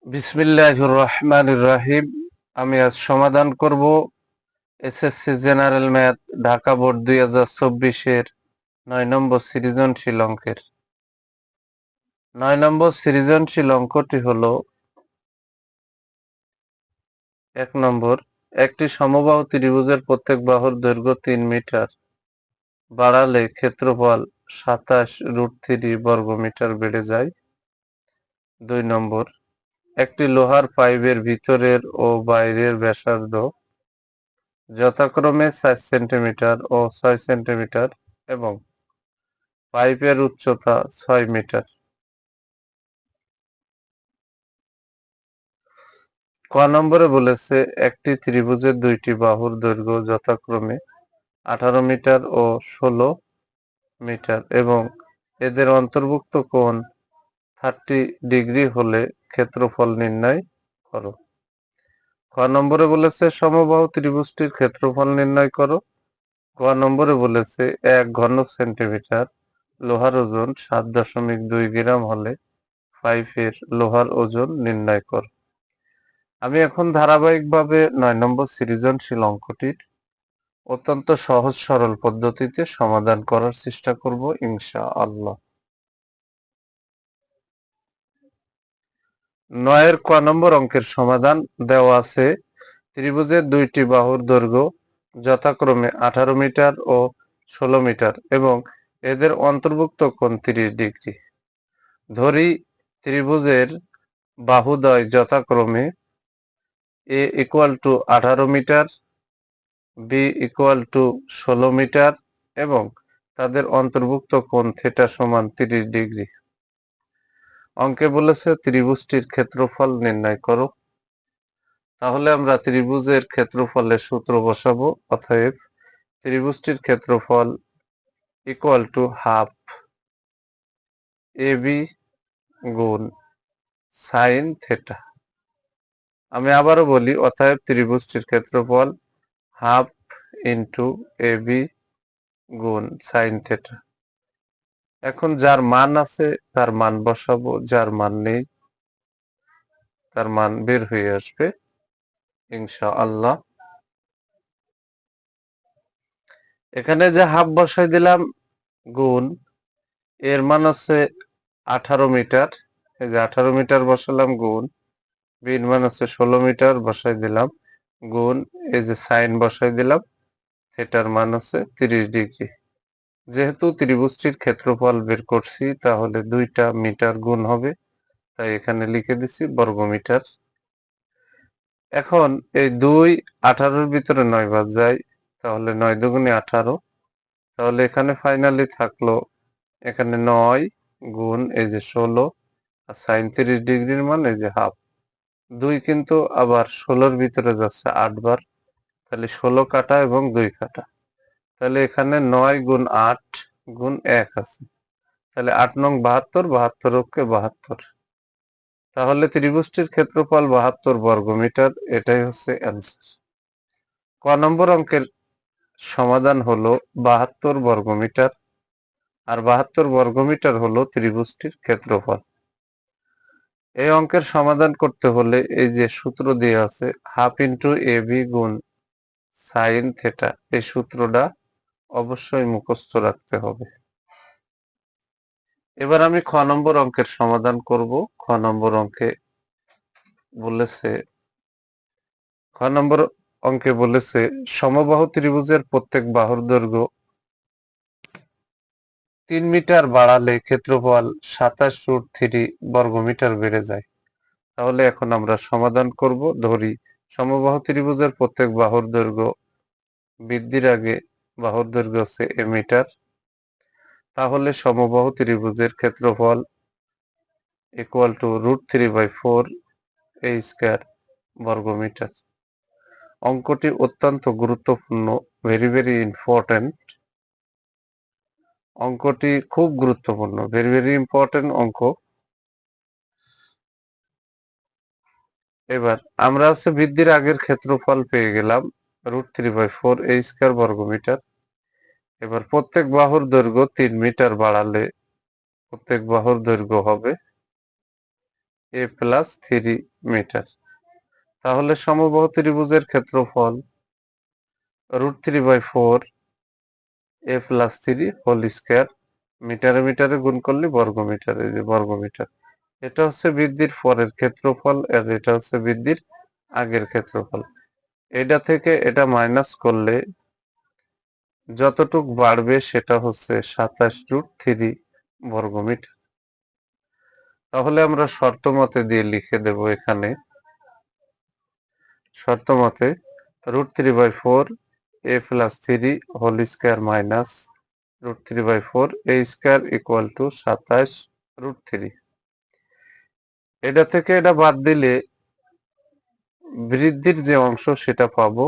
বিসমিল্লাহির রহমানির রহিম। আমি আজ সমাধান করব SSC general math Dhaka board 2024-এর 9 নম্বর সৃজনশীল অঙ্কের 9 নম্বর সৃজনশীল অঙ্কটি হলো 1 নম্বর। একটি সমবাহু ত্রিভুজের প্রত্যেক বাহুর দৈর্ঘ্য 3 মিটার বাড়ালে ক্ষেত্রফল 27√3 বর্গমিটার বেড়ে যায়। 2 নম্বর। একটি লোহার পাইপের ভিতরের ও বাইরের ব্যাসার্ধ যথাক্রমে 4 সেন্টিমিটার ও 6 সেন্টিমিটার এবং পাইপের উচ্চতা 6 মিটার। ক নম্বরে বলেছে একটি ত্রিভুজের দুইটি বাহুর দৈর্ঘ্য যথাক্রমে 18 মিটার ও 16 মিটার এবং এদের অন্তর্ভুক্ত কোণ 30 ডিগ্রি হলে ক্ষেত্রফল নির্ণয় করো। খ নম্বরে বলেছে সমবাহু ত্রিভুজটির ক্ষেত্রফল নির্ণয় করো। গ নম্বরে বলেছে 1 ঘন সেন্টিমিটার লোহার ওজন 7.2 গ্রাম হলে পাইপের লোহার ওজন নির্ণয় কর। আমি এখন ধারাবাহিকভাবে 9 নম্বর সৃজনশীল অঙ্কটির অত্যন্ত সহজ সরল পদ্ধতিতে সমাধান করার চেষ্টা করব ইনশাআল্লাহ। 9-এর ক নম্বর অঙ্কের সমাধান দেওয়া আছে ত্রিভুজের দুইটি বাহুর দৈর্ঘ্য যথাক্রমে 18 মিটার ও 16 মিটার এবং এদের অন্তর্ভুক্ত কোণ 30 ডিগ্রি। ধরি ত্রিভুজের বাহুদ্বয় যথাক্রমে A equal to 18 meter, B equal to 16 meter এবং তাদের অন্তর্ভুক্ত কোণ থিটা সমান 30 ডিগ্রি। অঙ্কে বলেছে ত্রিভুজটির ক্ষেত্রফল নির্ণয় করো। তাহলে আমরা ত্রিভুজের ক্ষেত্রফলের সূত্র বসাবো। অতএব ত্রিভুজটির ক্ষেত্রফল ইকুয়াল টু হাফ এবি গুণ সাইন থিটা। আমি আবারও বলি, অতএব ত্রিভুজটির ক্ষেত্রফল হাফ ইন্টু এবি গুণ সাইন থিটা। এখন যার মান আছে তার মান বসাবো, যার মান নেই তার মান বের হয়ে আসবে ইনশাআল্লাহ। এখানে যে হাফ বসাই দিলাম গুণ এর মান আছে 18 মিটার, এই যে 18 মিটার বসালাম গুণ বির মান আছে 16 মিটার বসাই দিলাম গুণ এই যে সাইন বসাই দিলাম থিটার মান আছে 30 ডিগ্রি। যেহেতু ত্রিভুজটির ক্ষেত্রফল বের করছি তাহলে দুইটা মিটার গুণ হবে, তাই এখানে লিখে দিছি বর্গমিটার। এখন এই 2 18-র ভিতরে 9 বাদ যায়, তাহলে 9 দুগুণে 18। তাহলে এখানে ফাইনালি থাকলো এখানে 9 গুণ এই যে 16 আর সাইন 30 ডিগ্রির মান এই যে হাফ। 2 কিন্তু আবার 16-র ভিতরে যাচ্ছে 8 বার, তাহলে 16 কাটা এবং 2 কাটা, তাহলে এখানে 9 গুণ 8 গুণ 1 আছে, তাহলে 8 নং 72, 72 অক্ষে 72। তাহলে ত্রিভুজটির ক্ষেত্রফল 72 বর্গমিটার, এটাই হচ্ছে অ্যান্সার। ক নম্বর অঙ্কের সমাধান হলো 72 বর্গমিটার, আর 72 বর্গমিটার হলো ত্রিভুজটির ক্ষেত্রফল। এই অঙ্কের সমাধান করতে হলে এই যে সূত্র দিয়ে আছে হাফ ইন্টু এবি গুণ সাইন থিটা, এই সূত্রটা অবশ্যই মুখস্থ রাখতে হবে। এবার আমি খ নম্বর অঙ্কের সমাধান করব। খ নম্বর অঙ্কে বলেছে খ নম্বর অঙ্কে বলেছে সমবাহু ত্রিভুজের প্রত্যেক বাহুর দৈর্ঘ্য 3 মিটার বাড়ালে ক্ষেত্রফল 27√3 বর্গমিটার বেড়ে যায়। তাহলে এখন আমরা সমাধান করব। ধরি সমবাহু ত্রিভুজের প্রত্যেক বাহুর দৈর্ঘ্য বৃদ্ধির আগে বাহুর দৈর্ঘ্য হচ্ছে এ মিটার। তাহলে সমবাহু ত্রিভুজের ক্ষেত্রফল ইকুয়াল টু √3/4 এ স্কয়ার বর্গমিটার। অঙ্কটি অত্যন্ত গুরুত্বপূর্ণ, ভেরি ভেরি ইম্পর্টেন্ট। অঙ্কটি খুব গুরুত্বপূর্ণ, ভেরি ভেরি ইম্পর্টেন্ট অঙ্ক। এবার আমরা হচ্ছে বৃদ্ধির আগের ক্ষেত্রফল পেয়ে গেলাম √3/4 এ স্কয়ার বর্গমিটার। এবার প্রত্যেক বাহুর দৈর্ঘ্য 3 মিটার বাড়ালে প্রত্যেক বাহুর দৈর্ঘ্য হবে a+3 মিটার। তাহলে সমবাহু ত্রিভুজের ক্ষেত্রফল √3/4 a+3 হোল স্কয়ার, মিটারে মিটারে গুণ করলে বর্গমিটার, এই যে বর্গমিটার। এটা হচ্ছে বৃদ্ধির পরের ক্ষেত্রফল আর এটা হচ্ছে বৃদ্ধির আগের ক্ষেত্রফল। এটা থেকে এটা মাইনাস করলে যতটুক বাড়বে সেটা হচ্ছে 27√3 বর্গমিটার। তাহলে আমরা শর্ত মতে দিয়ে লিখে দেব এখানে, শর্ত মতে √3/4 a+3 whole square minus √3/4 a square equal to 27√3। এটা থেকে এটা বাদ দিলে বৃদ্ধির যে অংশ সেটা পাবো,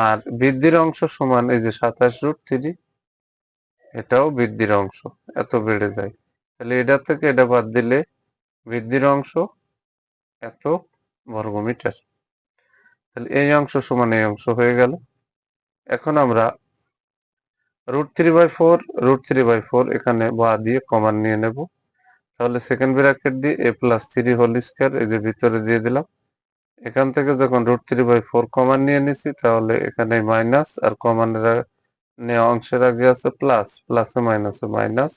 আর বৃদ্ধির অংশ সমান এই যে 27√3, এটাও বৃদ্ধির অংশ, এত বেড়ে যায়। তাহলে এটা থেকে এটা বাদ দিলে বৃদ্ধির অংশ এত বর্গমিটার। তাহলে এই অংশ সমান এই অংশ হয়ে গেল। এখন আমরা √3/4 এখানে বা দিয়ে কমন নিয়ে নেব। তাহলে সেকেন্ড ব্র্যাকেট দিয়ে a+3 হোল স্কয়ার এই যে ভিতরে দিয়ে দিলাম। এখান থেকে যখন √3/4 কমন নিয়ে নিছি তাহলে এখানে মাইনাস, আর কমনের নেওয়া অংশের আগে আছে প্লাস, প্লাসে মাইনাসে মাইনাস,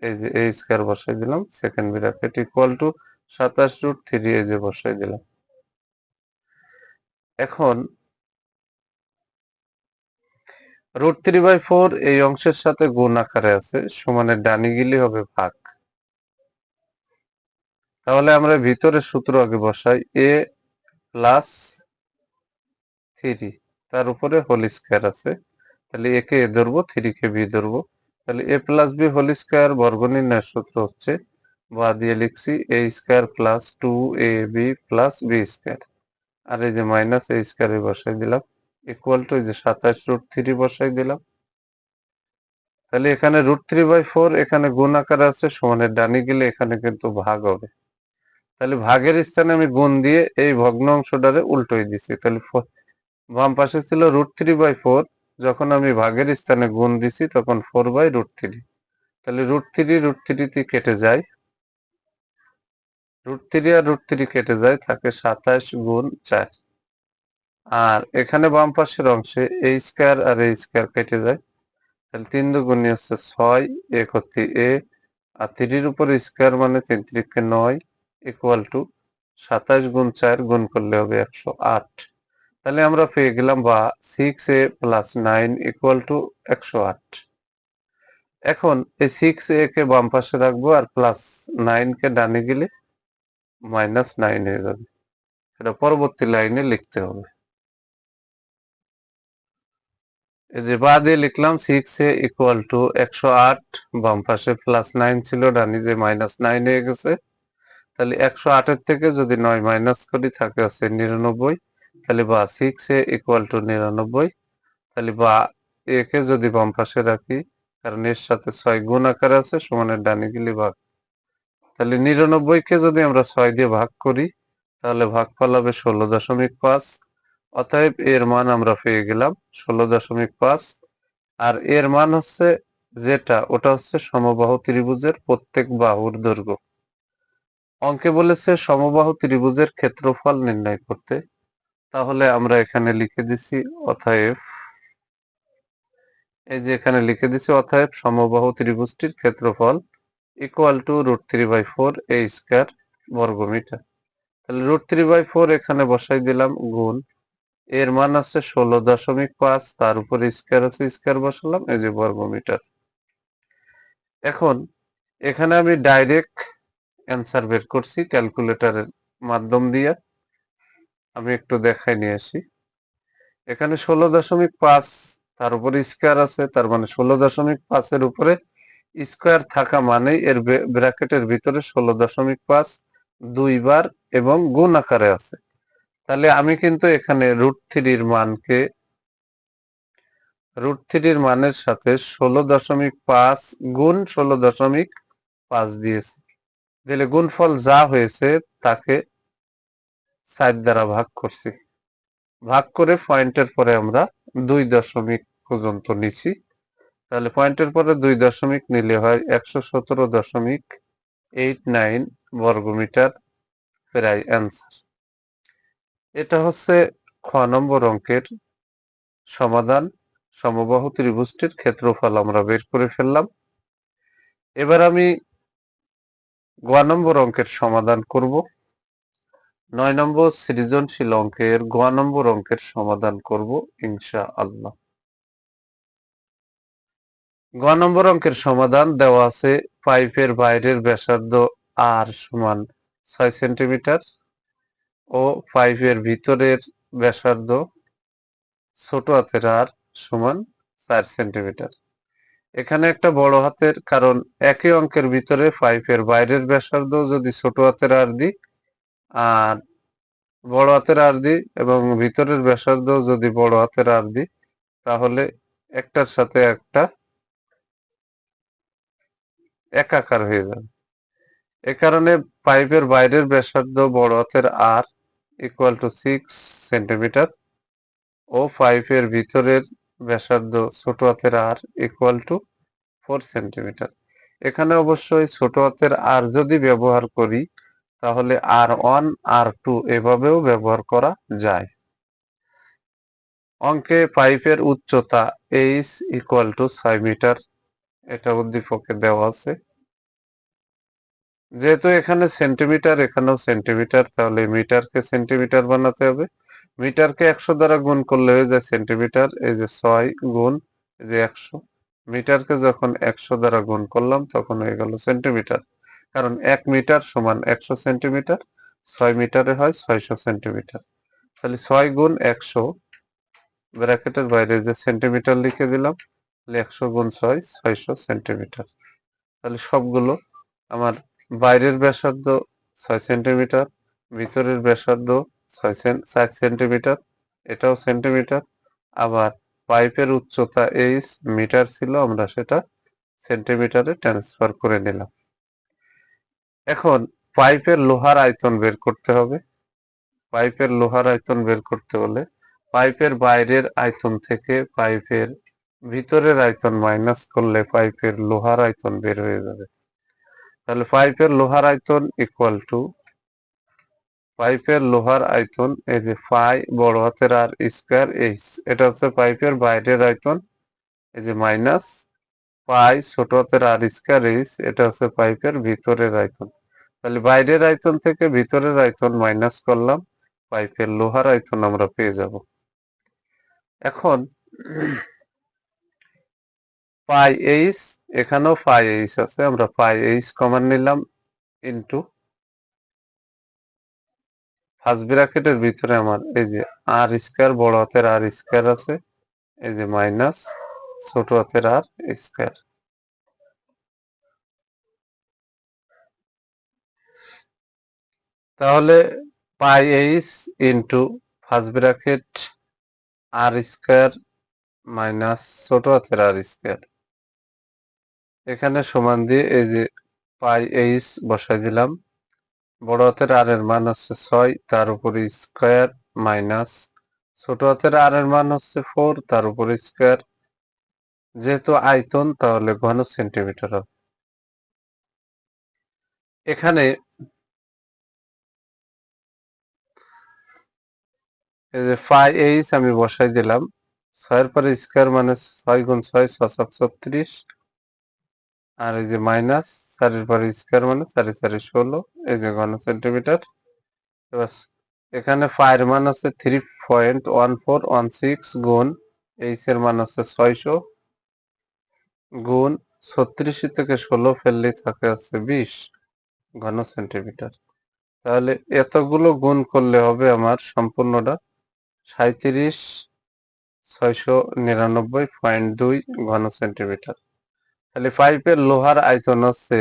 এই যে a স্কয়ার বসাই দিলাম, সেকেন্ড ব্র্যাকেট ইকুয়াল টু 27√3 এই যে বসাই দিলাম। এখন √3/4 এই অংশের সাথে গুণ আকারে আছে, সমানের ডানি গেলে হবে ভাগ। তাহলে আমরা ভিতরে সূত্র আগে বসাই, a+3 তার উপরে হোল স্কয়ার আছে, তাহলে a কে a ধরবো, 3 কে b ধরবো। তাহলে a+b হোল স্কয়ার বর্গ নির্ণয়ের সূত্র হচ্ছে, বা দিয়ে লিখছি a square plus 2ab plus b square, আর এই যে মাইনাস a স্কয়ারে বসাই দিলাম, ইকুয়াল টু এই যে 27√3 বসাই দিলাম। তাহলে এখানে √3/4 এখানে গুণ আকারে আছে, সমানের ডানি গেলে এখানে কিন্তু ভাগ হবে। তাহলে ভাগের স্থানে আমি গুণ দিয়ে এই ভগ্ন অংশটারে উল্টোই দিছি। তাহলে বাম পাশে ছিল √3/4, যখন আমি ভাগের স্থানে গুণ দিছি তখন 4/√3। তাহলে √3 কেটে যায়, √3 আর √3 কেটে যায়, থাকে 27 গুণ 4। আর এখানে বাম পাশের অংশে a স্কয়ার আর a স্কয়ার কেটে যায়, তাহলে 3 দুগুণে হচ্ছে 6, a কর্তি a, আর 3 উপর স্কয়ার মানে 3 3 9 ইকুয়াল টু 27 গুণ 4 গুণ করলে হবে 108। তাহলে আমরা পেয়ে গেলাম, বা 6a প্লাস 9 ইকুয়াল টু 108। এখন এই 6a কে বাম পাশে রাখবো আর প্লাস 9 কে ডানে গেলে -9 হয়ে যাবে, এটা পরবর্তী লাইনে লিখতে হবে। এই যে বা দিয়ে লিখলাম 6a ইকুয়াল টু 108, বাম পাশে +9 ছিল, ডানি যে -9 হয়ে গেছে। তাহলে 108 এর থেকে যদি 9 মাইনাস করি থাকে হচ্ছে 99। তাহলে বা 6a ইকুয়াল টু 99। তাহলে বা এ কে যদি বাম পাশে রাখি, কারণ এর সাথে 6 গুণ আকারে আছে, সমানের ডানি গেলে ভাগ। তাহলে 99 কে যদি আমরা 6 দিয়ে ভাগ করি তাহলে ভাগফল হবে 16.5। অতএব এর মান আমরা পেয়ে গেলাম 16.5। আর এর মান হচ্ছে যেটা, ওটা হচ্ছে সমবাহু ত্রিভুজের প্রত্যেক বাহুর দৈর্ঘ্য। অঙ্কে বলেছে সমবাহু ত্রিভুজের ক্ষেত্রফল নির্ণয় করতে। তাহলে আমরা এখানে লিখে দিছি, অতএব এই যে এখানে লিখে দিছি, অতএব সমবাহু ত্রিভুজটির ক্ষেত্রফল ইকুয়াল টু √3/4 a স্কয়ার বর্গমিটার। তাহলে √3/4 এখানে বসাই দিলাম, গুণ এর মান আছে 16.5, তার উপরে স্কয়ার আছে, স্কয়ার বসালাম, এই যে বর্গমিটার। এখন এখানে আমি ডাইরেক্ট অ্যান্সার বের করছি ক্যালকুলেটরের মাধ্যম দিয়ে, আমি একটু দেখাই নিয়ে আসি। এখানে 16.5 তার উপরে স্কয়ার আছে, তার মানে 16.5 এর উপরে স্কয়ার থাকা মানেই এর ব্র্যাকেটের ভিতরে 16.5 দুইবার এবং গুণ আকারে আছে। তাহলে আমি কিন্তু এখানে √3 মানের সাথে 16.5 গুণ 16.5 দিয়েছি, দিলে গুণফল যা হয়েছে তাকে 4 দ্বারা ভাগ করছি, ভাগ করে পয়েন্টের পরে আমরা 2 দশমিক পর্যন্ত নিছি। তাহলে পয়েন্টের পরে 2 দশমিক নিলে হয় 117.5 0.89 বর্গমিটার প্রায় অ্যান্সার। এটা হচ্ছে খ নম্বর অঙ্কের সমাধান। সমবাহু ত্রিভুজটির ক্ষেত্রফল আমরা বের করে ফেললাম। এবার আমি গ নম্বর অঙ্কের সমাধান করব। 9 নম্বর সৃজনশীল অঙ্কের গ নম্বর অঙ্কের সমাধান করব ইনশাআল্লাহ। গ নম্বর অঙ্কের সমাধান দেওয়া আছে পাইপের বাইরের ব্যাসার্ধ আর সমান 6 সেন্টিমিটার ও পাইপের ভিতরের ব্যাসার্ধ ছোট হাতের আর সমান 4 সেন্টিমিটার। এখানে একটা বড় হাতের, কারণ একই অঙ্কের ভিতরে পাইপের বাইরের ব্যাসার্ধ যদি ছোট হাতের আর দিই আর বড় হাতের আর দিই এবং ভিতরের ব্যাসার্ধ যদি বড় হাতের আর দিই, তাহলে একটার সাথে একটা একাকার হয়ে যাবে। এ কারণে পাইপের বাইরের ব্যাসার্ধ বড় হাতের আর ইকুয়াল টু 6 সেন্টিমিটার ও পাইপের ভিতরের ব্যাসার্ধ ছোট হাতের আর ইকুয়াল টু 4 সেন্টিমিটার। এখানে অবশ্যই ছোট হাতের আর যদি ব্যবহার করি তাহলে R1 R2 এভাবেও ব্যবহার করা যায়। অঙ্কে পাইপের উচ্চতা h ইকুয়াল টু 6 মিটার, এটা উদ্দীপকে দেওয়া আছে। যেহেতু এখানে সেন্টিমিটার এখানেও সেন্টিমিটার, তাহলে মিটারকে সেন্টিমিটার বানাতে হবে। মিটারকে 100 দ্বারা গুণ করলে হয়ে যায় সেন্টিমিটার। এই যে 6 গুণ এই যে 100, মিটারকে যখন 100 দ্বারা গুণ করলাম তখন হয়ে গেল সেন্টিমিটার। কারণ 1 মিটার সমান 100 সেন্টিমিটার, 6 মিটারে হয় 600 সেন্টিমিটার। তাহলে 6 গুণ 100 ব্র্যাকেটের বাইরে যে সেন্টিমিটার লিখে দিলাম, 100 গুণ 6 600 সেন্টিমিটার। তাহলে সবগুলো আমার বাইরের ব্যাসার্ধ 6 সেন্টিমিটার, ভিতরের ব্যাসার্ধ 4 সেন্টিমিটার, এটাও সেন্টিমিটার। আবার পাইপের উচ্চতা h মিটার ছিল, আমরা সেটা সেন্টিমিটারে ট্রান্সফার করে নিলাম। এখন পাইপের লোহার আয়তন বের করতে হবে। পাইপের লোহার আয়তন বের করতে হলে পাইপের বাইরের আয়তন থেকে পাইপের ভিতরের আয়তন মাইনাস করলে পাইপের লোহার আয়তন বের হয়ে যাবে। তাহলে পাইপের লোহার আয়তন ইকুয়াল টু পাইপের লোহার আয়তন এই যে পাই বড় হাতের আর স্কয়ার এইচ, এটা হচ্ছে পাইপের বাইরের আয়তন, এই যে মাইনাস পাই ছোট হাতের আর স্কয়ার এইচ, এটা হচ্ছে পাইপের ভিতরের আয়তন। তাহলে বাইরের আয়তন থেকে ভিতরের আয়তন মাইনাস করলাম, পাইপের লোহার আয়তন আমরা পেয়ে যাব। এখন পাই এইচ, এখানেও পাই এইচ আছে, আমরা পাই এইচ কমন নিলাম ইনটু ফার্স্ট ব্র্যাকেটের ভিতরে আমার এই যে আর স্কয়ার বড় হাতের আর স্কয়ার আছে, এই যে মাইনাস ছোট হাতের আর স্কয়ার। তাহলে পাই এইচ ইনটু ফার্স্ট ব্র্যাকেট আর স্কয়ার মাইনাস ছোট হাতের আর স্কয়ার, এখানে সমান দিয়ে এই যে পাই এইচ বসাই দিলাম। বড় হাতের আর এর মান হচ্ছে 6, তার উপরে স্কয়ার মাইনাস ছোট হাতের আর এর মান হচ্ছে 4, তার উপরে স্কয়ার। যেহেতু আয়তন তাহলে ঘন সেন্টিমিটার হবে। এখানে এই যে পাই এইচ আমি বসাই দিলাম, 6 এর পরে স্কয়ার মানে 6 গুণ 6 6 36, আর এই যে মাইনাস 4 এর পরে স্কয়ার মানে 4 4 16, এই যে ঘন সেন্টিমিটার। এবার এখানে পাই এর মান হচ্ছে 3.1416 গুণ এইচ এর মান হচ্ছে 600 গুণ 36 থেকে 16 ফেললেই থাকে হচ্ছে 20 ঘন সেন্টিমিটার। তাহলে এতগুলো গুণ করলে হবে আমার সম্পূর্ণটা 37,699.2 ঘন সেন্টিমিটার। তাহলে পাইপের লোহার আয়তন হচ্ছে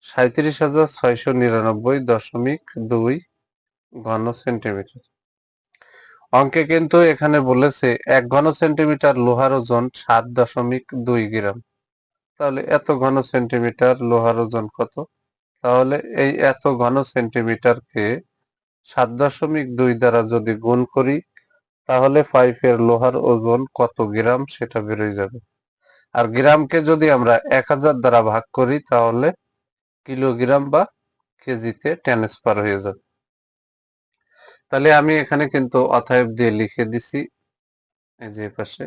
37,699.2 ঘন সেন্টিমিটার। অঙ্কে কিন্তু এখানে বলেছে 1 ঘন সেন্টিমিটার লোহার ওজন 7.2 গ্রাম। তাহলে এত ঘন সেন্টিমিটার লোহার ওজন কত? তাহলে এই এত ঘন সেন্টিমিটারকে 7.2 দ্বারা যদি গুণ করি তাহলে পাইপের লোহার ওজন কত গ্রাম সেটা বেরোয় যাবে। আর গ্রামকে যদি আমরা 1000 দ্বারা ভাগ করি তাহলে কিলোগ্রাম বা কেজিতে ট্রান্সফার হয়ে যাবে। তাহলে আমি এখানে কিন্তু অতএব দিয়ে লিখে দিছি, এই যে পাশে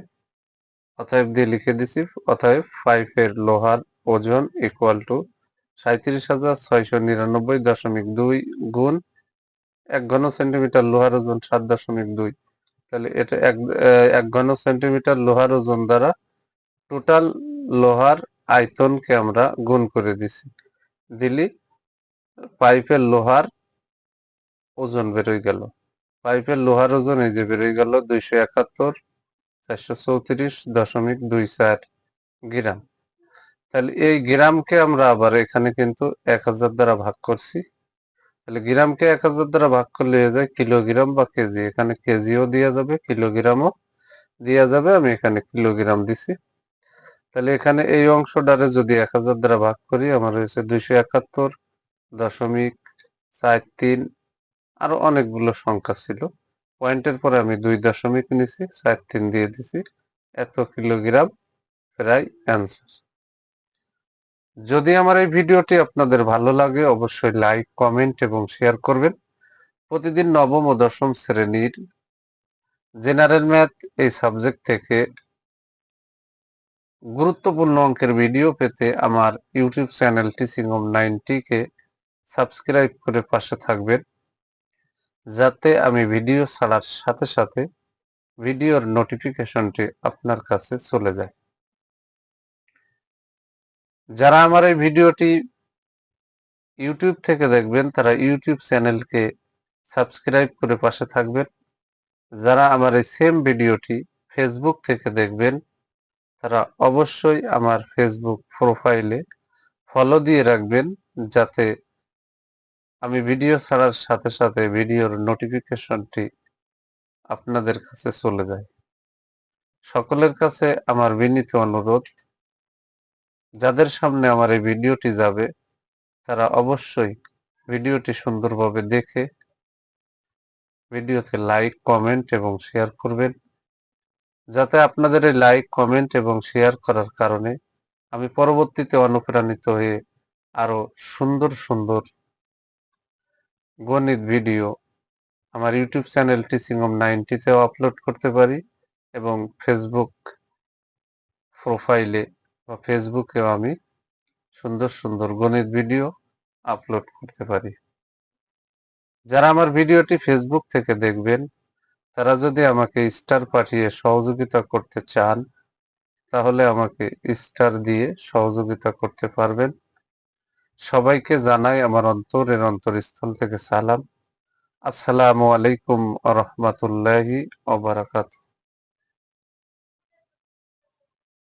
অতএব দিয়ে লিখে দিছি, অতএব 5 এর লোহার ওজন ইকুয়াল টু 37,699.2 গুণ 1 ঘন সেন্টিমিটার লোহার ওজন 7.2। তাহলে এটা 1 ঘন সেন্টিমিটার লোহার ওজন দ্বারা টোটাল লোহার আয়তনকে আমরা গুণ করে দিছি, দিলি পাইপের লোহার ওজন বেরোয় গেল। পাইপের লোহার ওজন এই যে বেরোয় গেল 271,434.24 গ্রাম। তাহলে এই গ্রামকে আমরা আবার এখানে কিন্তু 1000 দ্বারা ভাগ করছি। তাহলে গ্রামকে 1000 দ্বারা ভাগ করলে হয়ে যায় কিলোগ্রাম বা কেজি। এখানে কেজিও দেওয়া যাবে, কিলোগ্রামও দেওয়া যাবে, আমি এখানে কিলোগ্রাম দিছি। তাহলে এখানে এই অংশটারে যদি 1000 দ্বারা ভাগ করি আমার হয়েছে 271.43। আরো অনেকগুলো সংখ্যা ছিল, পয়েন্টের পরে আমি 2 দশমিক নিছি, 43 দিয়ে দিছি, এত কিলোগ্রাম প্রায় অ্যান্সার। যদি আমার এই ভিডিওটি আপনাদের ভালো লাগে অবশ্যই লাইক, কমেন্ট এবং শেয়ার করবেন। প্রতিদিন নবম ও দশম শ্রেণীর জেনারেল ম্যাথ এই সাবজেক্ট থেকে গুরুত্বপূর্ণ অঙ্কের ভিডিও পেতে আমার ইউটিউব চ্যানেল টিচিং হোম 90 কে সাবস্ক্রাইব করে পাশে থাকবেন, যাতে আমি ভিডিও ছাড়ার সাথে সাথে ভিডিওর নোটিফিকেশনটি আপনার কাছে চলে যায়। যারা আমার এই ভিডিওটি ইউটিউব থেকে দেখবেন তারা ইউটিউব চ্যানেলকে সাবস্ক্রাইব করে পাশে থাকবেন। যারা আমার এই সেম ভিডিওটি ফেসবুক থেকে দেখবেন তারা অবশ্যই আমার ফেসবুক প্রোফাইলে ফলো দিয়ে রাখবেন, যাতে আমি ভিডিও ছাড়ার সাথে সাথে ভিডিওর নোটিফিকেশনটি আপনাদের কাছে চলে যায়। সকলের কাছে আমার বিনীত অনুরোধ, যাদের সামনে আমার এই ভিডিওটি যাবে তারা অবশ্যই ভিডিওটি সুন্দরভাবে দেখে ভিডিওতে লাইক, কমেন্ট এবং শেয়ার করবেন, যাতে আপনাদের এই লাইক, কমেন্ট এবং শেয়ার করার কারণে আমি পরবর্তীতে অনুপ্রাণিত হয়ে আরো সুন্দর সুন্দর গণিত ভিডিও আমার ইউটিউব চ্যানেল টিচিং হোম 90 তেও আপলোড করতে পারি এবং ফেসবুক প্রোফাইলে বা ফেসবুকেও আমি সুন্দর সুন্দর গণিত ভিডিও আপলোড করতে পারি। যারা আমার ভিডিওটি ফেসবুক থেকে দেখবেন তারা যদি আমাকে স্টার পাঠিয়ে সহযোগিতা করতে চান তাহলে আমাকে স্টার দিয়ে সহযোগিতা করতে পারবেন। সবাইকে জানাই আমার অন্তরের অন্তরস্থল থেকে সালাম। আসসালামু আলাইকুম ওয়া রাহমাতুল্লাহি ওয়া বারাকাতুহু।